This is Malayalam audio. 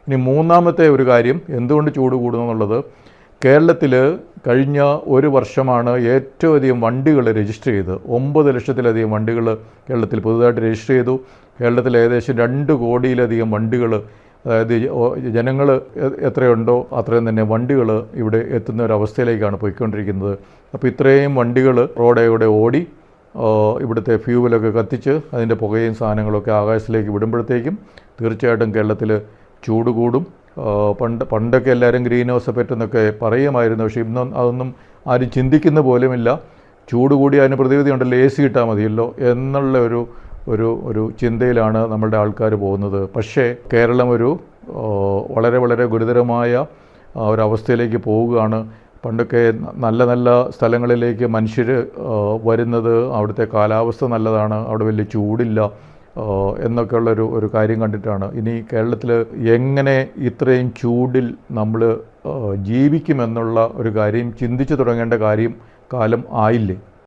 ഇനി മൂന്നാമത്തെ ഒരു കാര്യം എന്തുകൊണ്ട് ചൂട് കൂടുന്നു എന്നുള്ളത്, കേരളത്തിൽ കഴിഞ്ഞ ഒരു വർഷമാണ് ഏറ്റവും അധികം വണ്ടികൾ രജിസ്റ്റർ ചെയ്തത്. 9 ലക്ഷത്തിലധികം വണ്ടികൾ കേരളത്തിൽ പുതുതായിട്ട് രജിസ്റ്റർ ചെയ്തു. കേരളത്തിൽ ഏകദേശം 2 കോടിയിലധികം വണ്ടികൾ, അതായത് ജനങ്ങൾ എത്രയുണ്ടോ അത്രയും തന്നെ വണ്ടികൾ ഇവിടെ എത്തുന്ന ഒരവസ്ഥയിലേക്കാണ് പോയിക്കൊണ്ടിരിക്കുന്നത്. അപ്പോൾ ഇത്രയും വണ്ടികൾ റോഡേകൂടെ ഓടി ഇവിടുത്തെ ഫ്യൂവലൊക്കെ കത്തിച്ച് അതിൻ്റെ പുകയും സാധനങ്ങളൊക്കെ ആകാശത്തിലേക്ക് വിടുമ്പോഴത്തേക്കും തീർച്ചയായിട്ടും കേരളത്തിൽ ചൂട് കൂടും. പണ്ടൊക്കെ എല്ലാവരും ഗ്രീൻ ഹൗസ് എഫക്റ്റ് എന്നൊക്കെ പറയുമായിരുന്നു, പക്ഷേ ഇന്നും അതൊന്നും ആരും ചിന്തിക്കുന്ന പോലുമില്ല. ചൂട് കൂടി അതിന് പ്രതിവിധി ഉണ്ടല്ലോ, AC കിട്ടാൽ മതിയല്ലോ എന്നുള്ള ഒരു ചിന്തയിലാണ് നമ്മളുടെ ആൾക്കാർ പോകുന്നത്. പക്ഷേ കേരളം വളരെ വളരെ ഗുരുതരമായ ഒരവസ്ഥയിലേക്ക് പോവുകയാണ്. പണ്ടൊക്കെ നല്ല നല്ല സ്ഥലങ്ങളിലേക്ക് മനുഷ്യർ വരുന്നത് അവിടുത്തെ കാലാവസ്ഥ നല്ലതാണ്, അവിടെ വലിയ ചൂടില്ല എന്നൊക്കെയുള്ളൊരു കാര്യം കണ്ടിട്ടാണ്. ഇനി കേരളത്തിൽ എങ്ങനെ ഇത്രയും ചൂടിൽ നമ്മൾ ജീവിക്കുമെന്നുള്ള ഒരു കാര്യം ചിന്തിച്ചു തുടങ്ങേണ്ട കാലം ആയില്ലേ?